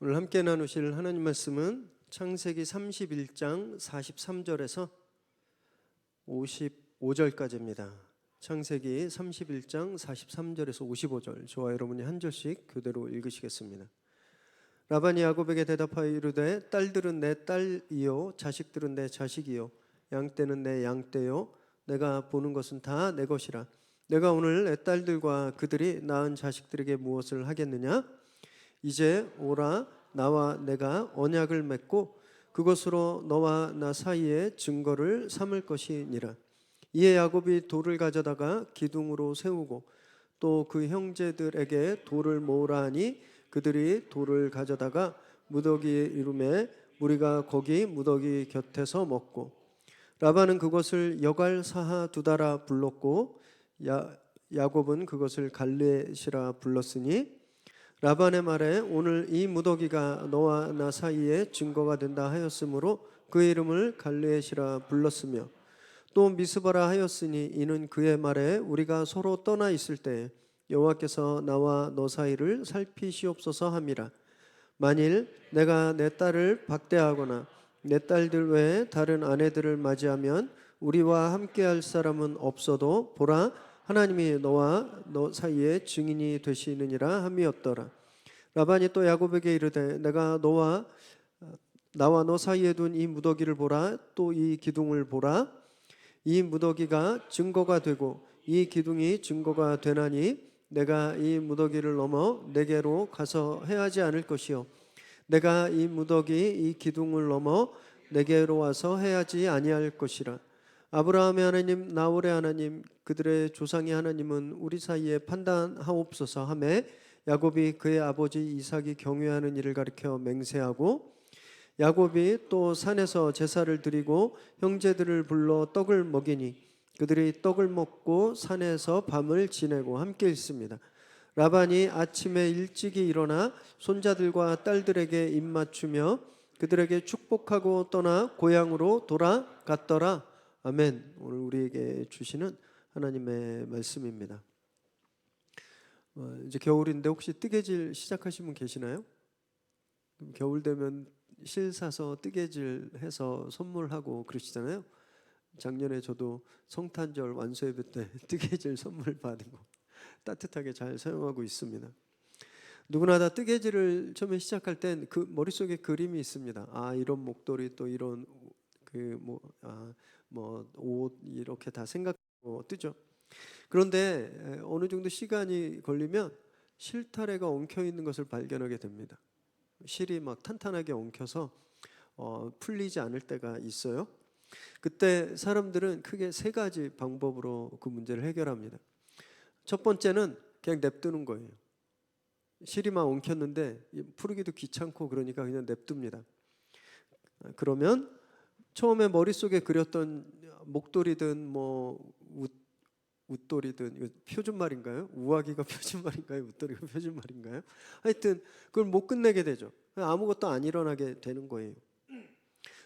오늘 함께 나누실 하나님 말씀은 창세기 31장 43절에서 55절까지입니다. 창세기 31장 43절에서 55절, 저와 여러분이 한 절씩 교대로 읽으시겠습니다. 라반이 야곱에게 대답하여 이르되 딸들은 내 딸이요 자식들은 내 자식이요 양떼는 내 양떼요 내가 보는 것은 다 내 것이라. 내가 오늘 내 딸들과 그들이 낳은 자식들에게 무엇을 하겠느냐? 이제 오라, 나와 내가 언약을 맺고 그것으로 너와 나 사이에 증거를 삼을 것이니라. 이에 야곱이 돌을 가져다가 기둥으로 세우고 또 그 형제들에게 돌을 모으라 하니 그들이 돌을 가져다가 무더기에 이름에 우리가 거기 무더기 곁에서 먹고, 라반은 그것을 여갈사하 두다라 불렀고 야곱은 그것을 갈렙이라 불렀으니, 라반의 말에 오늘 이 무더기가 너와 나 사이에 증거가 된다 하였으므로 그 이름을 갈렙이라 불렀으며, 또 미스바라 하였으니 이는 그의 말에 우리가 서로 떠나 있을 때 여호와께서 나와 너 사이를 살피시옵소서 함이라. 만일 내가 내 딸을 박대하거나 내 딸들 외에 다른 아내들을 맞이하면 우리와 함께할 사람은 없어도 보라, 하나님이 너와 너 사이에 증인이 되시느니라 함이었더라. 라반이 또 야곱에게 이르되 내가 나와 너 사이에 둔 이 무더기를 보라, 또 이 기둥을 보라. 이 무더기가 증거가 되고 이 기둥이 증거가 되나니 내가 이 무더기를 넘어 내게로 가서 해하지 않을 것이요 내가 이 무더기 이 기둥을 넘어 내게로 와서 해하지 아니할 것이라. 아브라함의 하나님 나홀의 하나님 그들의 조상의 하나님은 우리 사이에 판단하옵소서 하매, 야곱이 그의 아버지 이삭이 경유하는 일을 가리켜 맹세하고, 야곱이 또 산에서 제사를 드리고 형제들을 불러 떡을 먹이니 그들이 떡을 먹고 산에서 밤을 지내고 함께 있습니다. 라반이 아침에 일찍이 일어나 손자들과 딸들에게 입맞추며 그들에게 축복하고 떠나 고향으로 돌아갔더라. 아멘. 오늘 우리에게 주시는 하나님의 말씀입니다. 이제 겨울인데 혹시 뜨개질 시작하신 분 계시나요? 겨울 되면 실 사서 뜨개질 해서 선물하고 그러시잖아요. 작년에 저도 성탄절 완수예배 때 뜨개질 선물 받은 거 따뜻하게 잘 사용하고 있습니다. 누구나 다 뜨개질을 처음에 시작할 땐 그 머릿속에 그림이 있습니다. 아, 이런 목도리 또 이런 옷 이렇게 다 생각하고 뜨죠. 그런데 어느 정도 시간이 걸리면 실타래가 엉켜 있는 것을 발견하게 됩니다. 실이 막 탄탄하게 엉켜서 풀리지 않을 때가 있어요. 그때 사람들은 크게 세 가지 방법으로 그 문제를 해결합니다. 첫 번째는 그냥 냅두는 거예요. 실이 막 엉켰는데 풀기도 귀찮고 그러니까 그냥 냅둡니다. 그러면 처음에 머릿속에 그렸던 목도리든 웃돌이든, 이거 표준말인가요? 우아기가 표준말인가요? 웃돌이가 표준말인가요? 하여튼 그걸 못 끝내게 되죠. 아무것도 안 일어나게 되는 거예요.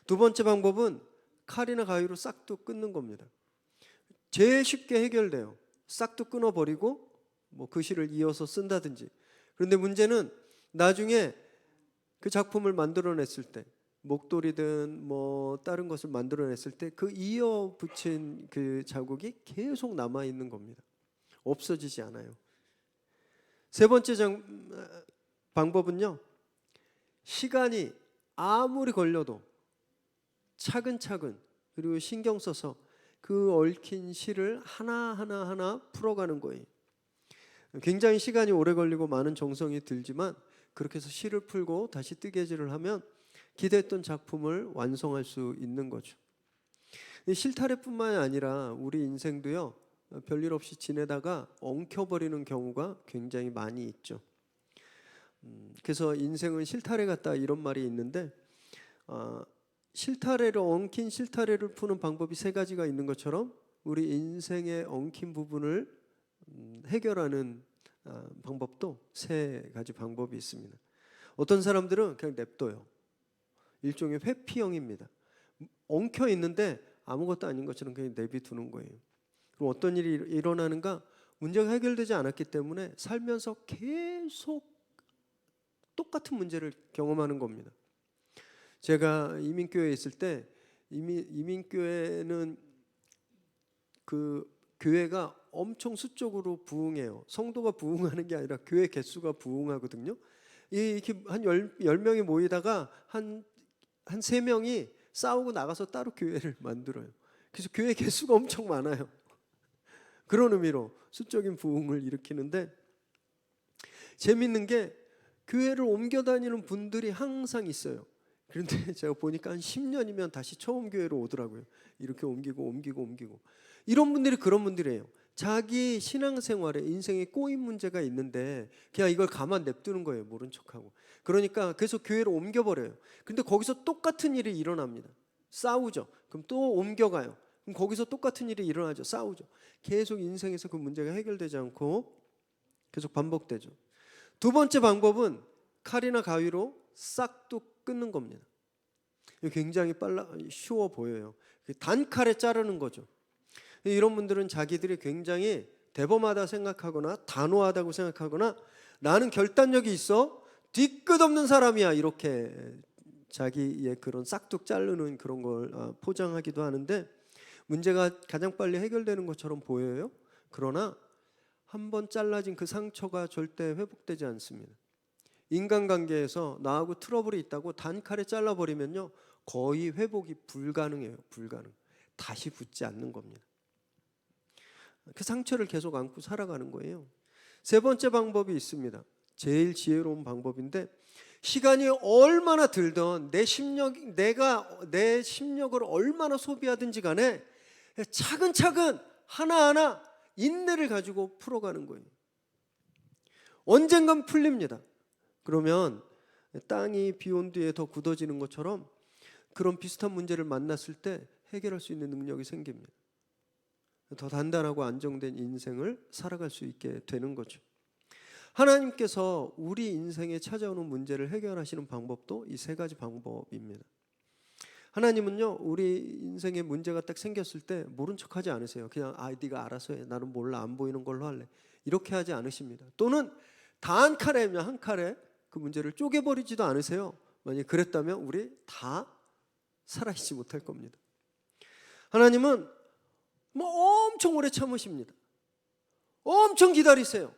두 번째 방법은 칼이나 가위로 싹도 끊는 겁니다. 제일 쉽게 해결돼요. 싹도 끊어버리고 그 실을 이어서 쓴다든지. 그런데 문제는 나중에 그 작품을 만들어냈을 때, 목도리든 다른 것을 만들어냈을 때 그 이어 붙인 그 자국이 계속 남아 있는 겁니다. 없어지지 않아요. 세 번째 방법은요, 시간이 아무리 걸려도 차근차근 그리고 신경 써서 그 얽힌 실을 하나 풀어가는 거예요. 굉장히 시간이 오래 걸리고 많은 정성이 들지만 그렇게 해서 실을 풀고 다시 뜨개질을 하면 기대했던 작품을 완성할 수 있는 거죠. 실타래뿐만이 아니라 우리 인생도요, 별일 없이 지내다가 엉켜버리는 경우가 굉장히 많이 있죠. 그래서 인생은 실타래 같다 이런 말이 있는데, 실타래를 엉킨 실타래를 푸는 방법이 세 가지가 있는 것처럼 우리 인생의 엉킨 부분을 해결하는 방법도 세 가지 방법이 있습니다. 어떤 사람들은 그냥 냅둬요. 일종의 회피형입니다. 엉켜 있는데 아무것도 아닌 것처럼 그냥 내비두는 거예요. 그럼 어떤 일이 일어나는가? 문제가 해결되지 않았기 때문에 살면서 계속 똑같은 문제를 경험하는 겁니다. 제가 이민교회에 있을 때 이민교회는 그 교회가 엄청 수적으로 부흥해요. 성도가 부흥하는 게 아니라 교회 개수가 부흥하거든요. 이렇게 한 10명이 모이다가 한 3명이 싸우고 나가서 따로 교회를 만들어요. 그래서 교회 개수가 엄청 많아요. 그런 의미로 수적인 부흥을 일으키는데, 재밌는 게 교회를 옮겨 다니는 분들이 항상 있어요. 그런데 제가 보니까 한 10년이면 다시 처음 교회로 오더라고요. 이렇게 옮기고 이런 분들이 그런 분들이에요. 자기 신앙생활에 인생에 꼬인 문제가 있는데 그냥 이걸 가만 냅두는 거예요. 모른 척하고. 그러니까 계속 교회로 옮겨버려요. 근데 거기서 똑같은 일이 일어납니다. 싸우죠. 그럼 또 옮겨가요. 그럼 거기서 똑같은 일이 일어나죠. 싸우죠. 계속 인생에서 그 문제가 해결되지 않고 계속 반복되죠. 두 번째 방법은 칼이나 가위로 싹둑 끊는 겁니다. 굉장히 쉬워 보여요. 단칼에 자르는 거죠. 이런 분들은 자기들이 굉장히 대범하다 생각하거나 단호하다고 생각하거나 나는 결단력이 있어, 뒤끝 없는 사람이야, 이렇게 자기의 그런 싹둑 자르는 그런 걸 포장하기도 하는데, 문제가 가장 빨리 해결되는 것처럼 보여요. 그러나 한번 잘라진 그 상처가 절대 회복되지 않습니다. 인간관계에서 나하고 트러블이 있다고 단칼에 잘라버리면요, 거의 회복이 불가능해요. 불가능. 다시 붙지 않는 겁니다. 그 상처를 계속 안고 살아가는 거예요. 세 번째 방법이 있습니다. 제일 지혜로운 방법인데, 시간이 얼마나 들든 내가 내 심력을 얼마나 소비하든지 간에 차근차근 하나하나 인내를 가지고 풀어가는 거예요. 언젠간 풀립니다. 그러면 땅이 비 온 뒤에 더 굳어지는 것처럼 그런 비슷한 문제를 만났을 때 해결할 수 있는 능력이 생깁니다. 더 단단하고 안정된 인생을 살아갈 수 있게 되는 거죠. 하나님께서 우리 인생에 찾아오는 문제를 해결하시는 방법도 이 세 가지 방법입니다. 하나님은요, 우리 인생에 문제가 딱 생겼을 때 모른 척하지 않으세요. 그냥 네가 알아서 해, 나는 몰라, 안 보이는 걸로 할래, 이렇게 하지 않으십니다. 또는 단 칼에면 한 칼에 그 문제를 쪼개버리지도 않으세요. 만약 그랬다면 우리 다 살아있지 못할 겁니다. 하나님은 엄청 오래 참으십니다. 엄청 기다리세요.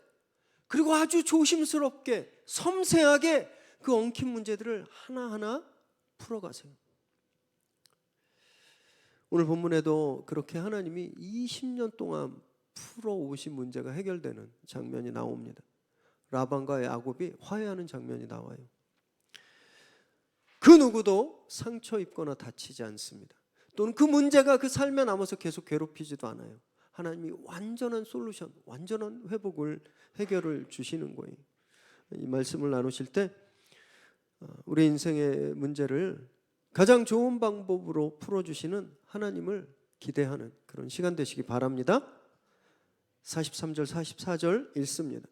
그리고 아주 조심스럽게 섬세하게 그 엉킨 문제들을 하나하나 풀어가세요. 오늘 본문에도 그렇게 하나님이 20년 동안 풀어오신 문제가 해결되는 장면이 나옵니다. 라반과 야곱이 화해하는 장면이 나와요. 그 누구도 상처 입거나 다치지 않습니다. 또는 그 문제가 그 삶에 남아서 계속 괴롭히지도 않아요. 하나님이 완전한 솔루션, 완전한 회복을, 해결을 주시는 거예요. 이 말씀을 나누실 때 우리 인생의 문제를 가장 좋은 방법으로 풀어주시는 하나님을 기대하는 그런 시간 되시기 바랍니다. 43절 44절 읽습니다.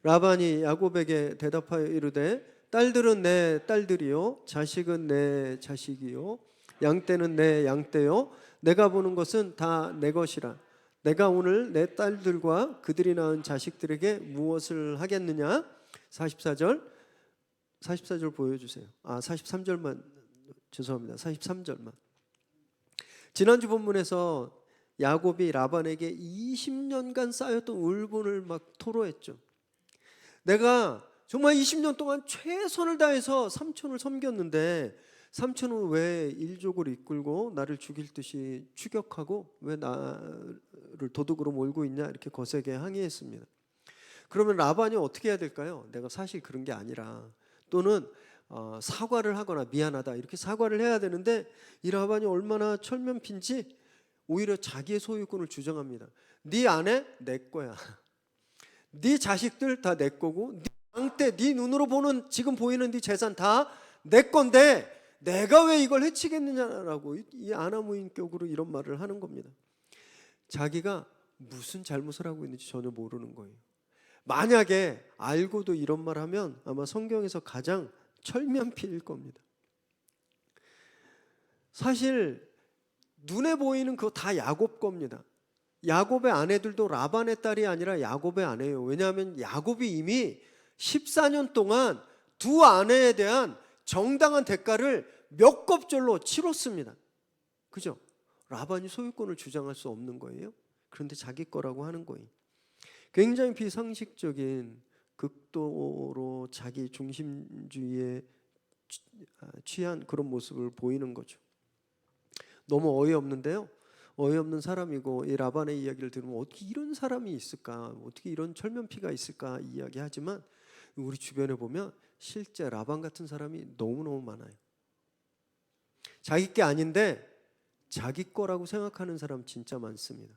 라반이 야곱에게 대답하여 이르되 딸들은 내 딸들이요, 자식은 내 자식이요, 양떼는 내 양떼요, 내가 보는 것은 다 내 것이라. 내가 오늘 내 딸들과 그들이 낳은 자식들에게 무엇을 하겠느냐. 44절 보여주세요. 43절만, 죄송합니다. 43절만. 지난주 본문에서 야곱이 라반에게 20년간 쌓였던 울분을 막 토로했죠. 내가 정말 20년 동안 최선을 다해서 삼촌을 섬겼는데 삼촌은 왜 일족을 이끌고 나를 죽일 듯이 추격하고 왜 나를 도둑으로 몰고 있냐, 이렇게 거세게 항의했습니다. 그러면 라반이 어떻게 해야 될까요? 내가 사실 그런 게 아니라, 또는 사과를 하거나 미안하다, 이렇게 사과를 해야 되는데 이 라반이 얼마나 철면피인지 오히려 자기의 소유권을 주장합니다. 네 아내 내 거야, 네 자식들 다 내 거고, 네 양떼, 네 눈으로 보는 지금 보이는 네 재산 다 내 건데 내가 왜 이걸 해치겠느냐라고 이 아나무인격으로 이런 말을 하는 겁니다. 자기가 무슨 잘못을 하고 있는지 전혀 모르는 거예요. 만약에 알고도 이런 말 하면 아마 성경에서 가장 철면피일 겁니다. 사실 눈에 보이는 그거 다 야곱 겁니다. 야곱의 아내들도 라반의 딸이 아니라 야곱의 아내예요. 왜냐하면 야곱이 이미 14년 동안 두 아내에 대한 정당한 대가를 몇 겁절로 치렀습니다. 그죠? 라반이 소유권을 주장할 수 없는 거예요. 그런데 자기 거라고 하는 거예요. 굉장히 비상식적인 극도로 자기 중심주의에 취한 그런 모습을 보이는 거죠. 너무 어이없는데요. 어이없는 사람이고, 이 라반의 이야기를 들으면 어떻게 이런 사람이 있을까, 어떻게 이런 철면피가 있을까 이야기하지만 우리 주변에 보면 실제 라반 같은 사람이 너무너무 많아요. 자기 게 아닌데 자기 거라고 생각하는 사람 진짜 많습니다.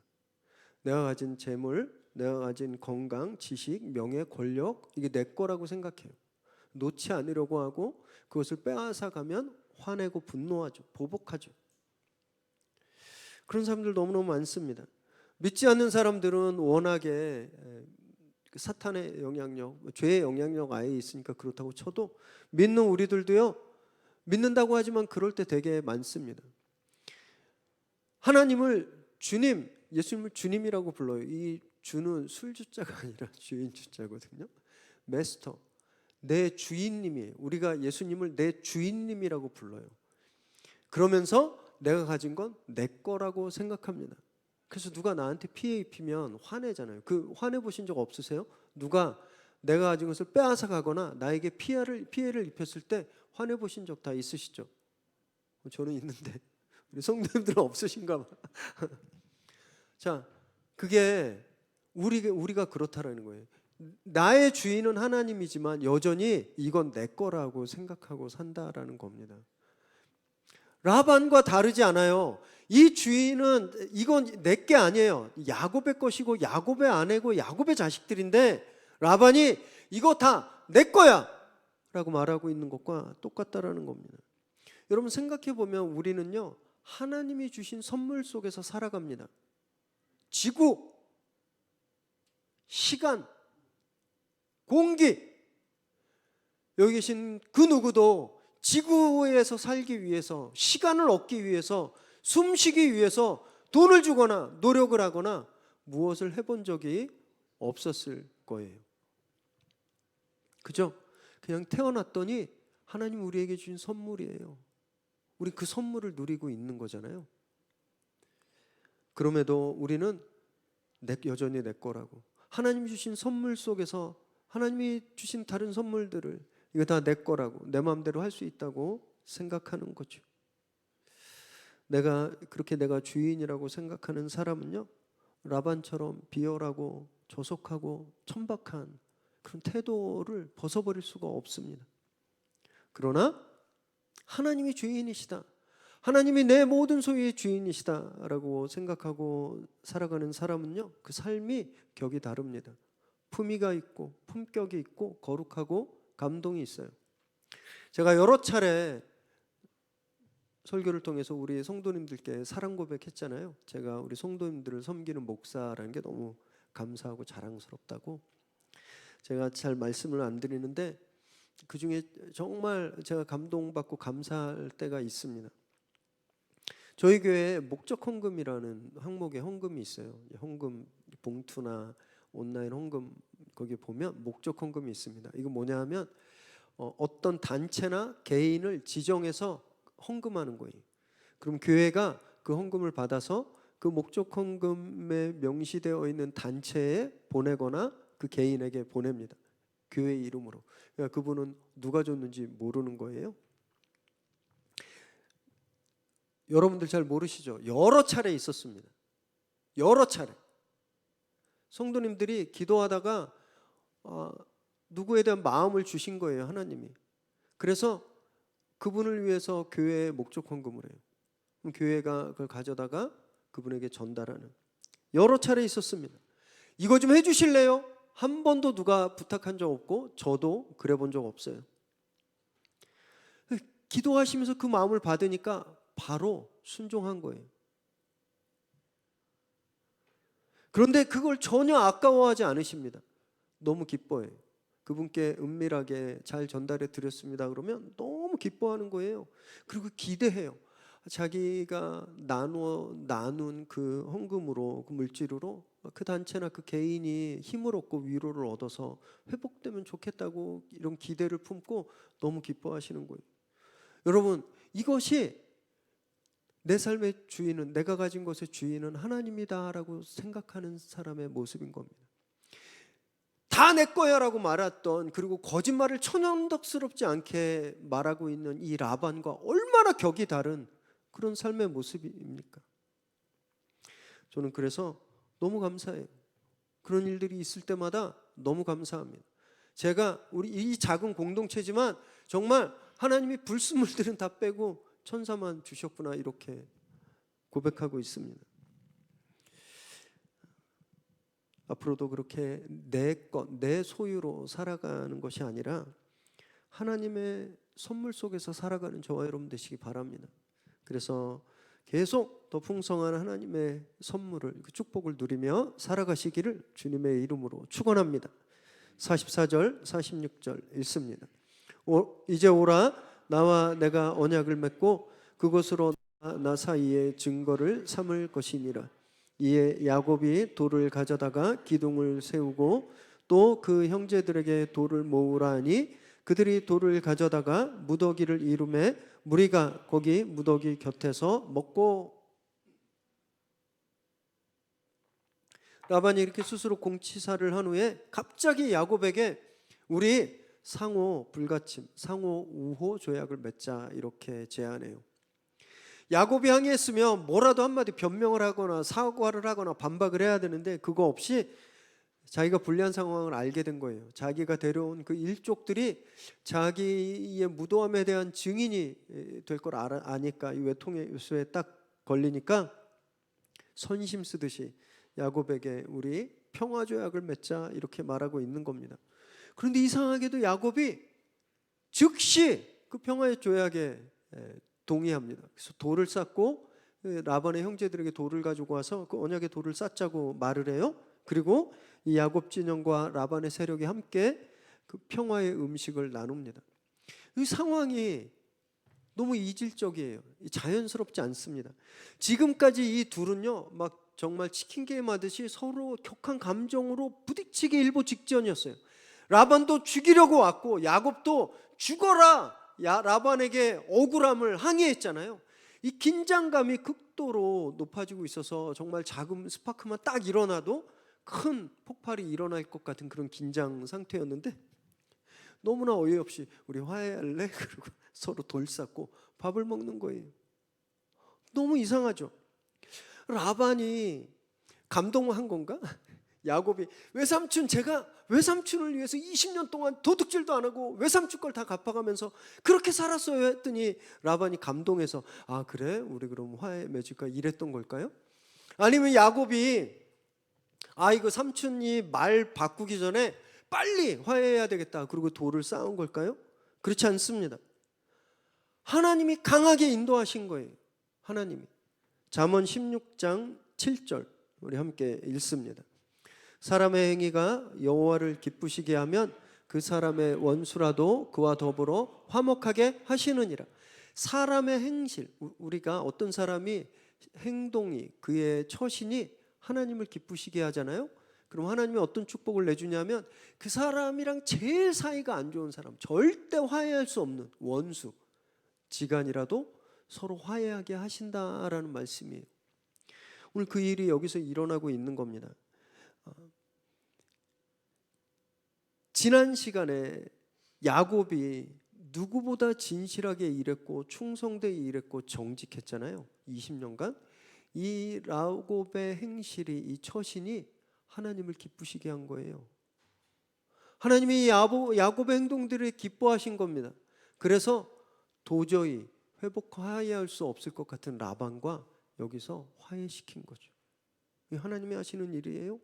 내가 가진 재물, 내가 가진 건강, 지식, 명예, 권력, 이게 내 거라고 생각해요. 놓지 않으려고 하고 그것을 빼앗아 가면 화내고 분노하죠. 보복하죠. 그런 사람들 너무너무 많습니다. 믿지 않는 사람들은 워낙에 사탄의 영향력, 죄의 영향력 아예 있으니까 그렇다고 쳐도 믿는 우리들도요, 믿는다고 하지만 그럴 때 되게 많습니다. 하나님을 주님, 예수님을 주님이라고 불러요. 이 주는 술주자가 아니라 주인 주자거든요. 메스터, 내 주인님이에요. 우리가 예수님을 내 주인님이라고 불러요. 그러면서 내가 가진 건 내 거라고 생각합니다. 그래서 누가 나한테 피해 입히면 화내잖아요. 그 화내 보신 적 없으세요? 누가 내가 가진 것을 빼앗아 가거나 나에게 피해를 입혔을 때 화내 보신 적 다 있으시죠? 저는 있는데 우리 성도님들은 없으신가 봐. 자, 그게 우리가 그렇다라는 거예요. 나의 주인은 하나님이지만 여전히 이건 내 거라고 생각하고 산다라는 겁니다. 라반과 다르지 않아요. 이 주인은 이건 내 게 아니에요. 야곱의 것이고 야곱의 아내고 야곱의 자식들인데 라반이 이거 다 내 거야 라고 말하고 있는 것과 똑같다라는 겁니다. 여러분 생각해 보면 우리는요, 하나님이 주신 선물 속에서 살아갑니다. 지구, 시간, 공기, 여기 계신 그 누구도 지구에서 살기 위해서, 시간을 얻기 위해서, 숨쉬기 위해서 돈을 주거나 노력을 하거나 무엇을 해본 적이 없었을 거예요. 그죠? 그냥 태어났더니 하나님 우리에게 주신 선물이에요. 우리 그 선물을 누리고 있는 거잖아요. 그럼에도 우리는 여전히 내 거라고, 하나님이 주신 선물 속에서 하나님이 주신 다른 선물들을 이거 다 내 거라고, 내 마음대로 할 수 있다고 생각하는 거죠. 내가 주인이라고 생각하는 사람은요, 라반처럼 비열하고 조속하고 천박한 그런 태도를 벗어버릴 수가 없습니다. 그러나 하나님이 주인이시다, 하나님이 내 모든 소유의 주인이시다라고 생각하고 살아가는 사람은요, 그 삶이 격이 다릅니다. 품위가 있고 품격이 있고 거룩하고 감동이 있어요. 제가 여러 차례 설교를 통해서 우리 성도님들께 사랑 고백했잖아요. 제가 우리 성도님들을 섬기는 목사라는 게 너무 감사하고 자랑스럽다고. 제가 잘 말씀을 안 드리는데 그중에 정말 제가 감동받고 감사할 때가 있습니다. 저희 교회에 목적 헌금이라는 항목의 헌금이 있어요. 헌금 봉투나 온라인 헌금 거기 보면 목적 헌금이 있습니다. 이거 뭐냐 하면 어떤 단체나 개인을 지정해서 헌금하는 거예요. 그럼 교회가 그 헌금을 받아서 그 목적 헌금에 명시되어 있는 단체에 보내거나 그 개인에게 보냅니다. 교회 이름으로. 그러니까 그분은 누가 줬는지 모르는 거예요. 여러분들 잘 모르시죠? 여러 차례 있었습니다. 여러 차례. 성도님들이 기도하다가 누구에 대한 마음을 주신 거예요, 하나님이. 그래서 그분을 위해서 교회에 목적 헌금을 해요. 그럼 교회가 그걸 가져다가 그분에게 전달하는 여러 차례 있었습니다. 이거 좀 해주실래요? 한 번도 누가 부탁한 적 없고 저도 그래 본 적 없어요. 기도하시면서 그 마음을 받으니까 바로 순종한 거예요. 그런데 그걸 전혀 아까워하지 않으십니다. 너무 기뻐해요. 그분께 은밀하게 잘 전달해 드렸습니다 그러면 너무 기뻐하는 거예요. 그리고 기대해요. 자기가 나눈 그 헌금으로, 그 물질로 그 단체나 그 개인이 힘을 얻고 위로를 얻어서 회복되면 좋겠다고 이런 기대를 품고 너무 기뻐하시는 거예요. 여러분, 이것이 내 삶의 주인은, 내가 가진 것의 주인은 하나님이다라고 생각하는 사람의 모습인 겁니다. 다 내 거야라고 말했던, 그리고 거짓말을 천연덕스럽지 않게 말하고 있는 이 라반과 얼마나 격이 다른 그런 삶의 모습입니까? 저는 그래서 너무 감사해요. 그런 일들이 있을 때마다 너무 감사합니다. 제가 우리 이 작은 공동체지만 정말 하나님이 불순물들은 다 빼고 천사만 주셨구나 이렇게 고백하고 있습니다. 앞으로도 그렇게 내 것, 내 소유로 살아가는 것이 아니라 하나님의 선물 속에서 살아가는 저와 여러분 되시기 바랍니다. 그래서 계속 더 풍성한 하나님의 선물을, 그 축복을 누리며 살아가시기를 주님의 이름으로 축원합니다. 44절 46절 읽습니다. 이제 오라, 나와 내가 언약을 맺고 그것으로 나 사이에 증거를 삼을 것이니라. 이에 야곱이 돌을 가져다가 기둥을 세우고 또 그 형제들에게 돌을 모으라 하니 그들이 돌을 가져다가 무더기를 이루매 무리가 거기 무더기 곁에서 먹고. 라반이 이렇게 스스로 공치사를 한 후에 갑자기 야곱에게 우리 상호 불가침, 상호 우호 조약을 맺자 이렇게 제안해요. 야곱이 항의했으면 뭐라도 한마디 변명을 하거나 사과를 하거나 반박을 해야 되는데 그거 없이 자기가 불리한 상황을 알게 된 거예요. 자기가 데려온 그 일족들이 자기의 무도함에 대한 증인이 될 걸 아니까, 이 외통의 요소에 딱 걸리니까 선심 쓰듯이 야곱에게 우리 평화조약을 맺자 이렇게 말하고 있는 겁니다. 그런데 이상하게도 야곱이 즉시 그 평화의 조약에 동의합니다. 그래서 돌을 쌓고 라반의 형제들에게 돌을 가지고 와서 그 언약의 돌을 쌓자고 말을 해요. 그리고 이 야곱 진영과 라반의 세력이 함께 그 평화의 음식을 나눕니다. 이 상황이 너무 이질적이에요. 자연스럽지 않습니다. 지금까지 이 둘은요, 막 정말 치킨 게임 하듯이 서로 격한 감정으로 부딪히기 일보 직전이었어요. 라반도 죽이려고 왔고 야곱도 죽어라 라반에게 억울함을 항의했잖아요. 이 긴장감이 극도로 높아지고 있어서 정말 작은 스파크만 딱 일어나도 큰 폭발이 일어날 것 같은 그런 긴장 상태였는데 너무나 어이없이 우리 화해할래? 그리고 서로 돌 쌓고 밥을 먹는 거예요. 너무 이상하죠. 라반이 감동한 건가? 야곱이 외삼촌, 제가 외삼촌을 위해서 20년 동안 도둑질도 안 하고 외삼촌 걸 다 갚아가면서 그렇게 살았어요 했더니 라반이 감동해서 아 그래? 우리 그럼 화해 맺을까? 이랬던 걸까요? 아니면 야곱이 아 이거 삼촌이 말 바꾸기 전에 빨리 화해해야 되겠다 그리고 돌을 쌓은 걸까요? 그렇지 않습니다. 하나님이 강하게 인도하신 거예요. 하나님이. 잠언 16장 7절 우리 함께 읽습니다. 사람의 행위가 여호와를 기쁘시게 하면 그 사람의 원수라도 그와 더불어 화목하게 하시느니라. 사람의 행실, 우리가 어떤 사람이 행동이, 그의 처신이 하나님을 기쁘시게 하잖아요. 그럼 하나님이 어떤 축복을 내주냐면 그 사람이랑 제일 사이가 안 좋은 사람, 절대 화해할 수 없는 원수, 지간이라도 서로 화해하게 하신다라는 말씀이에요. 오늘 그 일이 여기서 일어나고 있는 겁니다. 지난 시간에 야곱이 누구보다 진실하게 일했고 충성되게 일했고 정직했잖아요. 20년간. 이 야곱의 행실이, 이 처신이 하나님을 기쁘시게 한 거예요. 하나님이 야곱의 행동들을 기뻐하신 겁니다. 그래서 도저히 회복하여야 할 수 없을 것 같은 라반과 여기서 화해시킨 거죠. 하나님이 하시는 일이에요.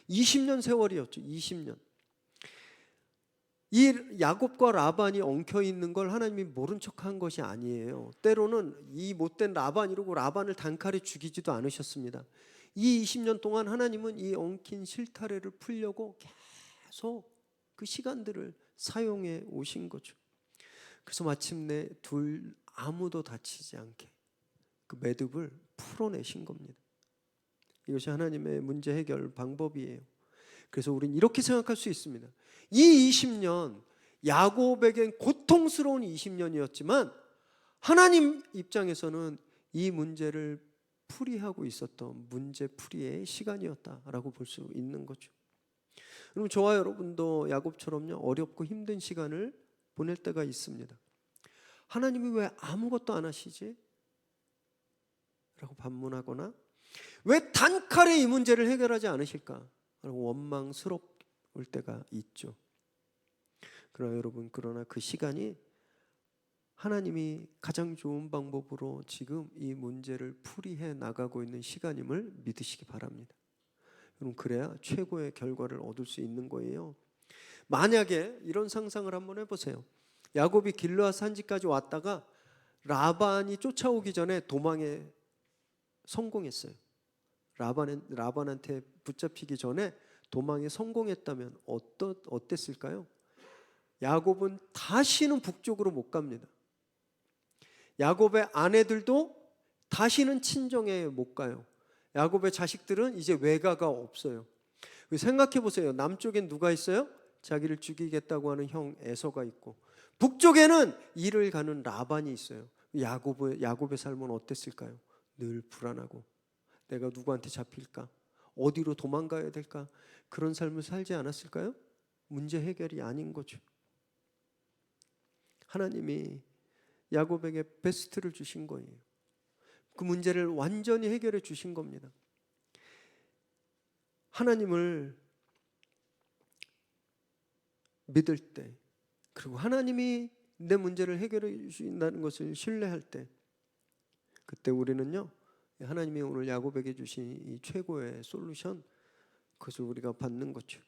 20년 세월이었죠. 20년. 이 야곱과 라반이 엉켜 있는 걸 하나님이 모른 척한 것이 아니에요. 때로는 이 못된 라반 이러고 라반을 단칼에 죽이지도 않으셨습니다. 이 20년 동안 하나님은 이 엉킨 실타래를 풀려고 계속 그 시간들을 사용해 오신 거죠. 그래서 마침내 둘 아무도 다치지 않게 그 매듭을 풀어내신 겁니다. 이것이 하나님의 문제 해결 방법이에요. 그래서 우리는 이렇게 생각할 수 있습니다. 이 20년 야곱에겐 고통스러운 20년이었지만 하나님 입장에서는 이 문제를 풀이하고 있었던 문제풀이의 시간이었다라고 볼 수 있는 거죠. 그럼 저와 여러분도 야곱처럼요, 어렵고 힘든 시간을 보낼 때가 있습니다. 하나님이 왜 아무것도 안 하시지? 라고 반문하거나 왜 단칼에 이 문제를 해결하지 않으실까? 라고 원망스러울 때가 있죠. 그러나 여러분, 그러나 그 시간이 하나님이 가장 좋은 방법으로 지금 이 문제를 풀이해 나가고 있는 시간임을 믿으시기 바랍니다. 여러분, 그래야 최고의 결과를 얻을 수 있는 거예요. 만약에 이런 상상을 한번 해보세요. 야곱이 길르앗 산지까지 왔다가 라반이 쫓아오기 전에 도망에 성공했어요. 라반한테 붙잡히기 전에 도망에 성공했다면 어땠을까요? 야곱은 다시는 북쪽으로 못 갑니다. 야곱의 아내들도 다시는 친정에 못 가요. 야곱의 자식들은 이제 외가가 없어요. 생각해 보세요. 남쪽엔 누가 있어요? 자기를 죽이겠다고 하는 형 에서가 있고, 북쪽에는 일을 가는 라반이 있어요. 야곱의 삶은 어땠을까요? 늘 불안하고, 내가 누구한테 잡힐까? 어디로 도망가야 될까? 그런 삶을 살지 않았을까요? 문제 해결이 아닌 거죠. 하나님이 야곱에게 베스트를 주신 거예요. 그 문제를 완전히 해결해 주신 겁니다. 하나님을 믿을 때, 그리고 하나님이 내 문제를 해결해 주신다는 것을 신뢰할 때, 그때 우리는요, 하나님이 오늘 야곱에게 주신 이 최고의 솔루션, 그것을 우리가 받는 거죠.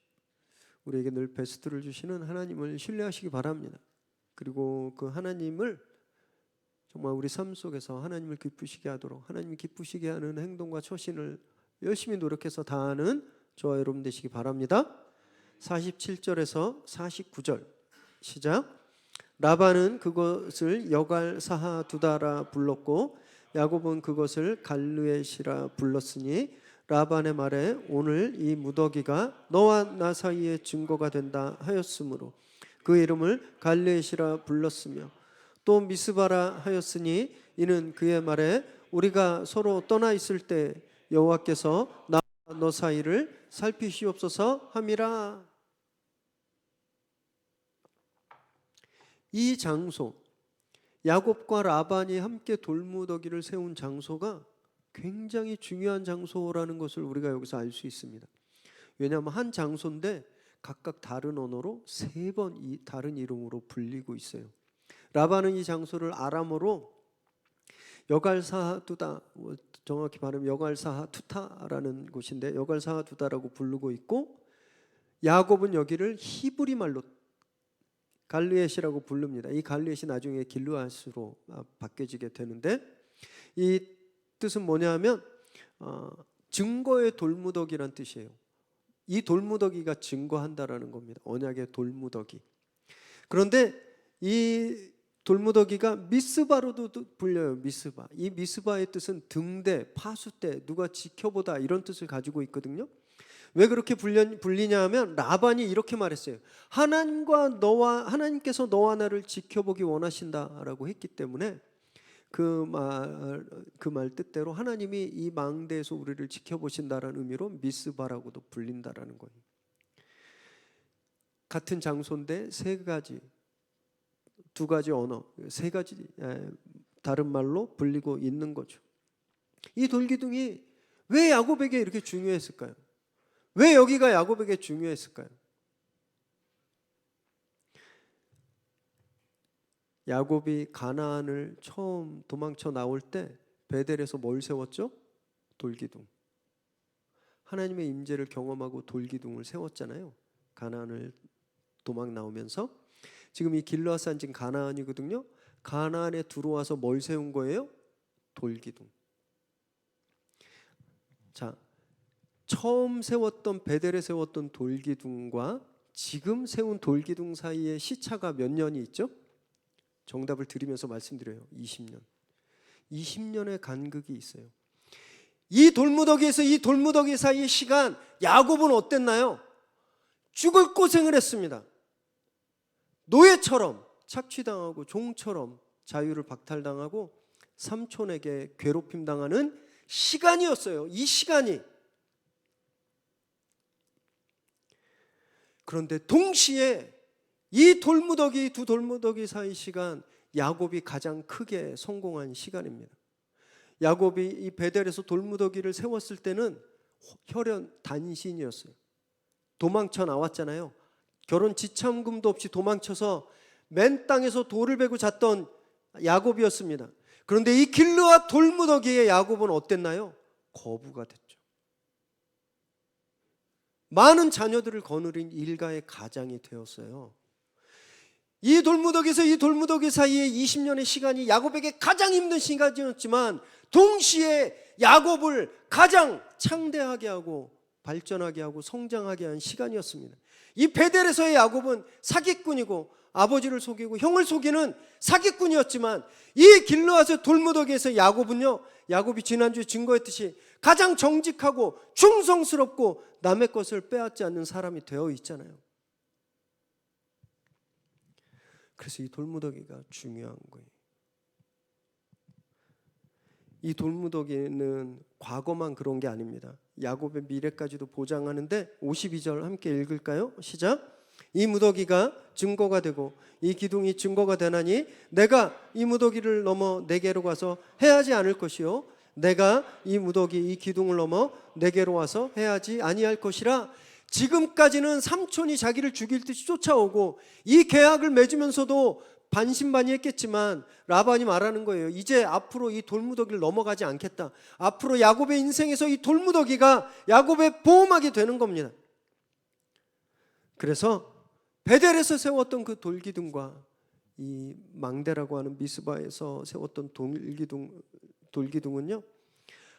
우리에게 늘 베스트를 주시는 하나님을 신뢰하시기 바랍니다. 그리고 그 하나님을 정말 우리 삶 속에서 하나님을 기쁘시게 하도록, 하나님이 기쁘시게 하는 행동과 처신을 열심히 노력해서 다하는 저와 여러분 되시기 바랍니다. 47절에서 49절 시작. 라반은 그것을 여갈사하 두다라 불렀고 야곱은 그것을 갈르엣이라 불렀으니 라반의 말에 오늘 이 무더기가 너와 나 사이의 증거가 된다 하였으므로 그 이름을 갈르엣이라 불렀으며, 또 미스바라 하였으니 이는 그의 말에 우리가 서로 떠나 있을 때 여호와께서 나와 너 사이를 살피시옵소서 함이라. 이 장소, 야곱과 라반이 함께 돌무더기를 세운 장소가 굉장히 중요한 장소라는 것을 우리가 여기서 알 수 있습니다. 왜냐하면 한 장소인데 각각 다른 언어로 3번 다른 이름으로 불리고 있어요. 라반은 이 장소를 아람어로 여갈사하두다, 정확히 말하면 여갈사하투타라는 곳인데 여갈사하두다라고 부르고 있고, 야곱은 여기를 히브리 말로 갈르엣이라고 부릅니다. 이 갈르엣이 나중에 길르앗으로 바뀌어지게 되는데, 이 뜻은 뭐냐면 증거의 돌무더기란 뜻이에요. 이 돌무더기가 증거한다라는 겁니다. 언약의 돌무더기. 그런데 이 돌무더기가 미스바로도 불려요. 미스바. 이 미스바의 뜻은 등대, 파수대, 누가 지켜보다 이런 뜻을 가지고 있거든요. 왜 그렇게 불리냐 하면 라반이 이렇게 말했어요. 하나님께서 너와 나를 지켜보기 원하신다라고 했기 때문에 그 말 뜻대로 하나님이 이 망대에서 우리를 지켜보신다라는 의미로 미스바라고도 불린다라는 거예요. 같은 장소인데 두 가지 언어, 3가지 다른 말로 불리고 있는 거죠. 이 돌기둥이 왜 야곱에게 이렇게 중요했을까요? 왜 여기가 야곱에게 중요했을까요? 야곱이 가나안을 처음 도망쳐 나올 때 베델에서 뭘 세웠죠? 돌기둥. 하나님의 임재를 경험하고 돌기둥을 세웠잖아요. 가나안을 도망 나오면서. 지금 이 길르앗 산지는 가나안이거든요. 가나안에 들어와서 뭘 세운 거예요? 돌기둥. 자, 처음 세웠던 베델에 세웠던 돌기둥과 지금 세운 돌기둥 사이에 시차가 몇 년이 있죠? 정답을 드리면서 말씀드려요. 20년. 20년의 간극이 있어요. 이 돌무더기에서 이 돌무더기 사이의 시간, 야곱은 어땠나요? 죽을 고생을 했습니다. 노예처럼 착취당하고 종처럼 자유를 박탈당하고 삼촌에게 괴롭힘 당하는 시간이었어요. 이 시간이. 그런데 동시에 이 돌무더기, 두 돌무더기 사이 시간, 야곱이 가장 크게 성공한 시간입니다. 야곱이 이 베델에서 돌무더기를 세웠을 때는 혈연 단신이었어요. 도망쳐 나왔잖아요. 결혼 지참금도 없이 도망쳐서 맨 땅에서 돌을 베고 잤던 야곱이었습니다. 그런데 이 길르앗 돌무더기에 야곱은 어땠나요? 거부가 됐죠. 많은 자녀들을 거느린 일가의 가장이 되었어요. 이 돌무더기에서 이 돌무더기 사이에 20년의 시간이 야곱에게 가장 힘든 시간이었지만 동시에 야곱을 가장 창대하게 하고 발전하게 하고 성장하게 한 시간이었습니다. 이 베델에서의 야곱은 사기꾼이고 아버지를 속이고 형을 속이는 사기꾼이었지만 이 길르앗의 돌무더기에서 야곱은요, 야곱이 지난주에 증거했듯이 가장 정직하고 충성스럽고 남의 것을 빼앗지 않는 사람이 되어 있잖아요. 그래서 이 돌무더기가 중요한 거예요. 이 돌무더기는 과거만 그런 게 아닙니다. 야곱의 미래까지도 보장하는데 52절 함께 읽을까요? 시작. 이 무더기가 증거가 되고 이 기둥이 증거가 되나니 내가 이 무더기를 넘어 내게로 가서 해하지 않을 것이요 내가 이 무더기 이 기둥을 넘어 내게로 와서 해하지 아니할 것이라. 지금까지는 삼촌이 자기를 죽일 듯이 쫓아오고 이 계약을 맺으면서도 반신반의했겠지만 라반이 말하는 거예요. 이제 앞으로 이 돌무더기를 넘어가지 않겠다. 앞으로 야곱의 인생에서 이 돌무더기가 야곱의 보호막이 되는 겁니다. 그래서 베델에서 세웠던 그 돌기둥과 이 망대라고 하는 미스바에서 세웠던 돌기둥은요,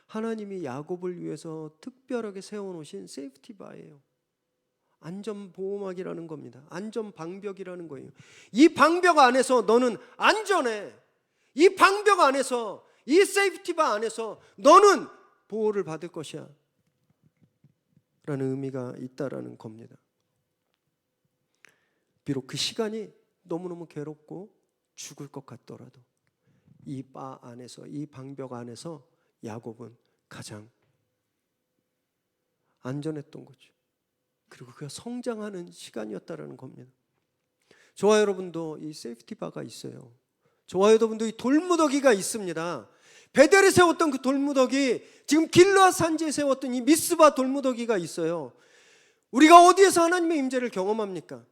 하나님이 야곱을 위해서 특별하게 세워놓으신 세이프티바예요. 안전보호막이라는 겁니다. 안전방벽이라는 거예요. 이 방벽 안에서 너는 안전해. 이 방벽 안에서, 이 세이프티바 안에서 너는 보호를 받을 것이야 라는 의미가 있다라는 겁니다. 비록 그 시간이 너무너무 괴롭고 죽을 것 같더라도 이 바 안에서, 이 방벽 안에서 야곱은 가장 안전했던 거죠. 그리고 그가 성장하는 시간이었다라는 겁니다. 저와 여러분도 이 세이프티바가 있어요. 저와 여러분도 이 돌무더기가 있습니다. 베델에 세웠던 그 돌무더기, 지금 길르앗 산지에 세웠던 이 미스바 돌무더기가 있어요. 우리가 어디에서 하나님의 임재를 경험합니까?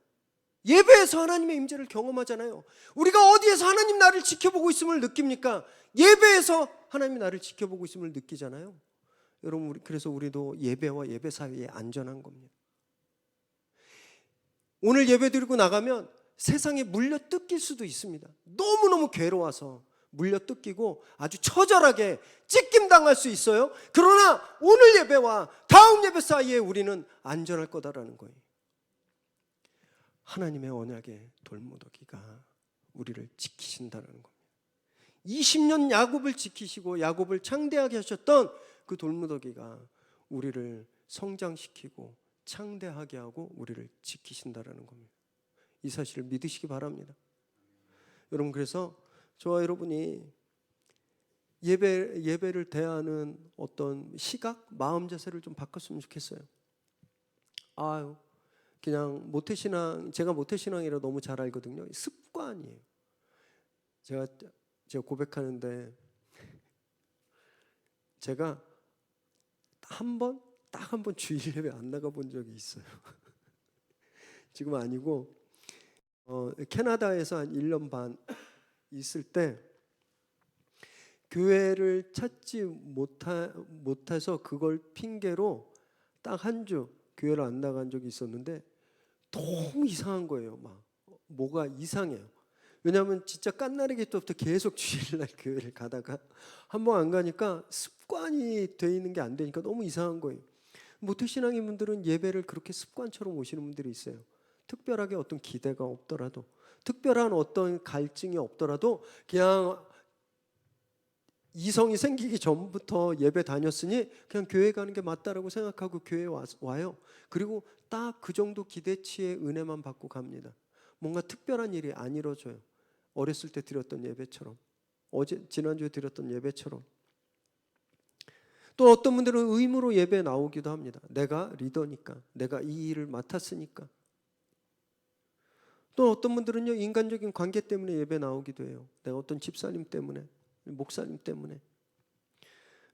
예배에서 하나님의 임재를 경험하잖아요. 우리가 어디에서 하나님 나를 지켜보고 있음을 느낍니까? 예배에서 하나님이 나를 지켜보고 있음을 느끼잖아요. 여러분, 그래서 우리도 예배와 예배 사이에 안전한 겁니다. 오늘 예배 드리고 나가면 세상에 물려 뜯길 수도 있습니다. 너무너무 괴로워서 물려 뜯기고 아주 처절하게 찢김당할 수 있어요. 그러나 오늘 예배와 다음 예배 사이에 우리는 안전할 거다라는 거예요. 하나님의 언약의 돌무더기가 우리를 지키신다는 겁니다. 20년 야곱을 지키시고 야곱을 창대하게 하셨던 그 돌무더기가 우리를 성장시키고 창대하게 하고 우리를 지키신다라는 겁니다. 이 사실을 믿으시기 바랍니다. 여러분, 그래서 저와 여러분이 예배를 대하는 어떤 시각, 마음 자세를 좀 바꿨으면 좋겠어요. 그냥 모태신앙, 제가 모태신앙이라 너무 잘 알거든요. 습관이에요. 제가 고백하는데 제가 딱 한 번 주일 예배 안 나가본 적이 있어요. 지금 아니고 캐나다에서 한 1년 반 있을 때 교회를 찾지 못해서 그걸 핑계로 딱 한 주 교회를 안 나간 적이 있었는데 너무 이상한 거예요. 막 뭐가 이상해요. 왜냐하면 진짜 깐나르기 때부터 계속 주일날 교회를 가다가 한 번 안 가니까 습관이 돼 있는 게 안 되니까 너무 이상한 거예요. 모태신앙인 분들은 예배를 그렇게 습관처럼 오시는 분들이 있어요. 특별하게 어떤 기대가 없더라도, 특별한 어떤 갈증이 없더라도 그냥 이성이 생기기 전부터 예배 다녔으니 그냥 교회 가는 게 맞다라고 생각하고 교회에 와요. 그리고 딱 그 정도 기대치의 은혜만 받고 갑니다. 뭔가 특별한 일이 안 이루어져요. 어렸을 때 드렸던 예배처럼, 지난주에 드렸던 예배처럼. 또 어떤 분들은 의무로 예배에 나오기도 합니다. 내가 리더니까, 내가 이 일을 맡았으니까. 또 어떤 분들은요, 인간적인 관계 때문에 예배 나오기도 해요. 내가 어떤 집사님 때문에, 목사님 때문에.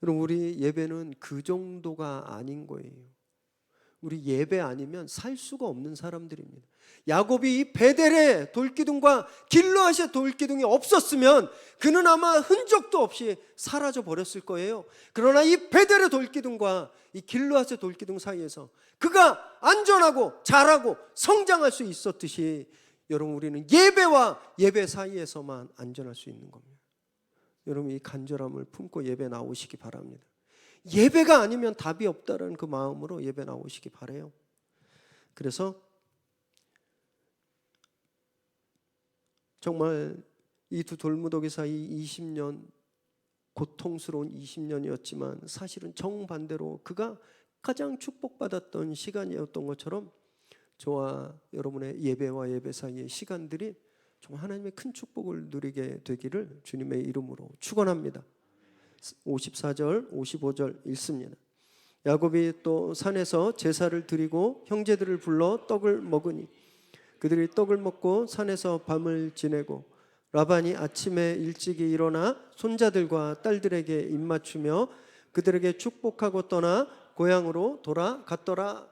여러분, 우리 예배는 그 정도가 아닌 거예요. 우리 예배 아니면 살 수가 없는 사람들입니다. 야곱이 이 베델의 돌기둥과 길르앗의 돌기둥이 없었으면 그는 아마 흔적도 없이 사라져 버렸을 거예요. 그러나 이 베델의 돌기둥과 이 길르앗의 돌기둥 사이에서 그가 안전하고 자라고 성장할 수 있었듯이, 여러분, 우리는 예배와 예배 사이에서만 안전할 수 있는 겁니다. 여러분, 이 간절함을 품고 예배 나오시기 바랍니다. 예배가 아니면 답이 없다는 그 마음으로 예배 나오시기 바라요. 그래서 정말 이 두 돌무더기 사이 20년, 고통스러운 20년이었지만 사실은 정반대로 그가 가장 축복받았던 시간이었던 것처럼 저와 여러분의 예배와 예배 사이의 시간들이 정말 하나님의 큰 축복을 누리게 되기를 주님의 이름으로 축원합니다. 54절, 55절 읽습니다. 야곱이 또 산에서 제사를 드리고 형제들을 불러 떡을 먹으니 그들이 떡을 먹고 산에서 밤을 지내고 라반이 아침에 일찍이 일어나 손자들과 딸들에게 입맞추며 그들에게 축복하고 떠나 고향으로 돌아갔더라.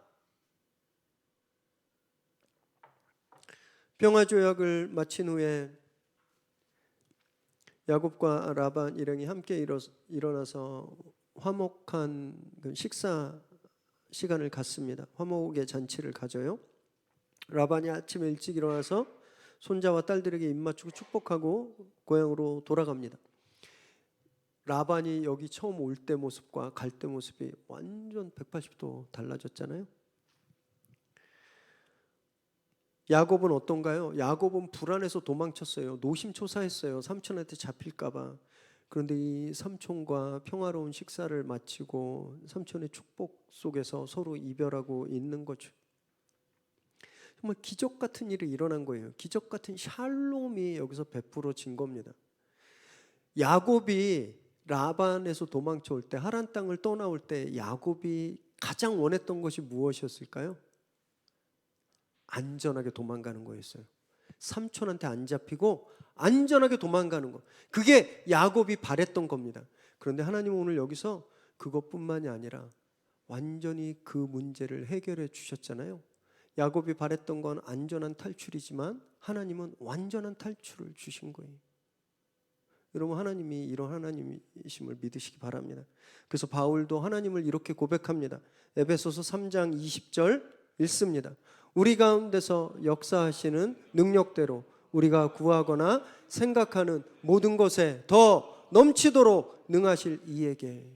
평화조약을 마친 후에 야곱과 라반 일행이 함께 일어나서 화목한 식사 시간을 갖습니다. 화목의 잔치를 가져요. 라반이 아침에 일찍 일어나서 손자와 딸들에게 입맞추고 축복하고 고향으로 돌아갑니다. 라반이 여기 처음 올 때 모습과 갈 때 모습이 완전 180도 달라졌잖아요. 야곱은 어떤가요? 야곱은 불안해서 도망쳤어요. 노심초사했어요. 삼촌한테 잡힐까봐. 그런데 이 삼촌과 평화로운 식사를 마치고 삼촌의 축복 속에서 서로 이별하고 있는 거죠. 정말 기적 같은 일이 일어난 거예요. 기적 같은 샬롬이 여기서 베풀어진 겁니다. 야곱이 라반에서 도망쳐 올 때, 하란 땅을 떠나올 때 야곱이 가장 원했던 것이 무엇이었을까요? 안전하게 도망가는 거였어요. 삼촌한테 안 잡히고 안전하게 도망가는 것, 그게 야곱이 바랬던 겁니다. 그런데 하나님은 오늘 여기서 그것뿐만이 아니라 완전히 그 문제를 해결해 주셨잖아요. 야곱이 바랬던 건 안전한 탈출이지만 하나님은 완전한 탈출을 주신 거예요. 여러분, 하나님이 이런 하나님이심을 믿으시기 바랍니다. 그래서 바울도 하나님을 이렇게 고백합니다. 에베소서 3장 20절 읽습니다. 우리 가운데서 역사하시는 능력대로 우리가 구하거나 생각하는 모든 것에 더 넘치도록 능하실 이에게.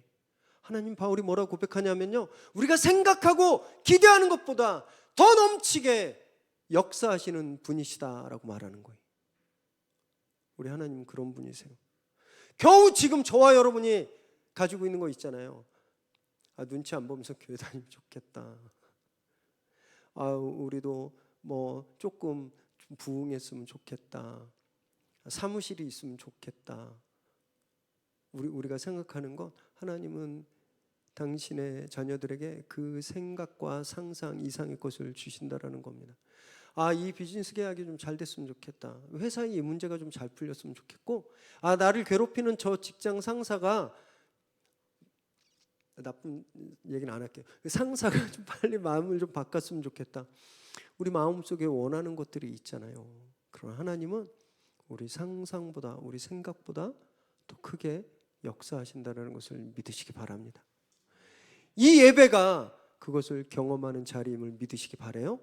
하나님, 바울이 뭐라고 고백하냐면요, 우리가 생각하고 기대하는 것보다 더 넘치게 역사하시는 분이시다라고 말하는 거예요. 우리 하나님은 그런 분이세요. 겨우 지금 저와 여러분이 가지고 있는 거 있잖아요. 눈치 안 보면서 교회 다니면 좋겠다. 우리도 뭐 조금 부흥했으면 좋겠다. 사무실이 있으면 좋겠다. 우리가 생각하는 것, 하나님은 당신의 자녀들에게 그 생각과 상상 이상의 것을 주신다라는 겁니다. 이 비즈니스 계약이 좀 잘 됐으면 좋겠다. 회사에 이 문제가 좀 잘 풀렸으면 좋겠고, 나를 괴롭히는 저 직장 상사가, 나쁜 얘기는 안 할게요. 상사가 좀 빨리 마음을 좀 바꿨으면 좋겠다. 우리 마음속에 원하는 것들이 있잖아요. 그러나 하나님은 우리 상상보다, 우리 생각보다 더 크게 역사하신다는 것을 믿으시기 바랍니다. 이 예배가 그것을 경험하는 자리임을 믿으시기 바라요.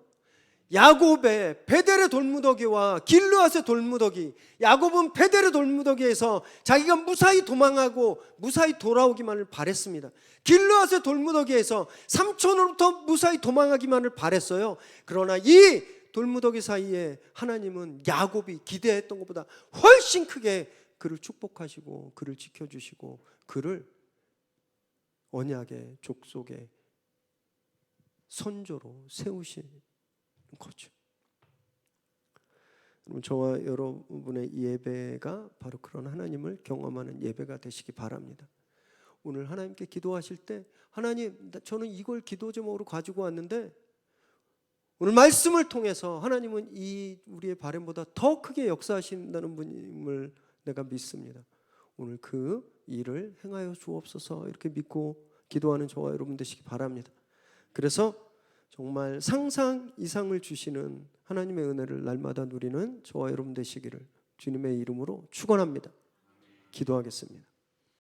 야곱의 베델의 돌무더기와 길르앗의 돌무더기, 야곱은 베델의 돌무더기에서 자기가 무사히 도망하고 무사히 돌아오기만을 바랬습니다. 길르앗의 돌무더기에서 삼촌으로부터 무사히 도망하기만을 바랬어요. 그러나 이 돌무더기 사이에 하나님은 야곱이 기대했던 것보다 훨씬 크게 그를 축복하시고 그를 지켜주시고 그를 언약의 족속의 선조로 세우시는 거죠. 저와 여러분의 예배가 바로 그런 하나님을 경험하는 예배가 되시기 바랍니다. 오늘 하나님께 기도하실 때 하나님, 저는 이걸 기도 제목으로 가지고 왔는데 오늘 말씀을 통해서 하나님은 이 우리의 바람보다 더 크게 역사하신다는 분임을 내가 믿습니다. 오늘 그 일을 행하여 주옵소서 이렇게 믿고 기도하는 저와 여러분 되시기 바랍니다. 그래서 정말 상상 이상을 주시는 하나님의 은혜를 날마다 누리는 저와 여러분 되시기를 주님의 이름으로 축원합니다. 기도하겠습니다.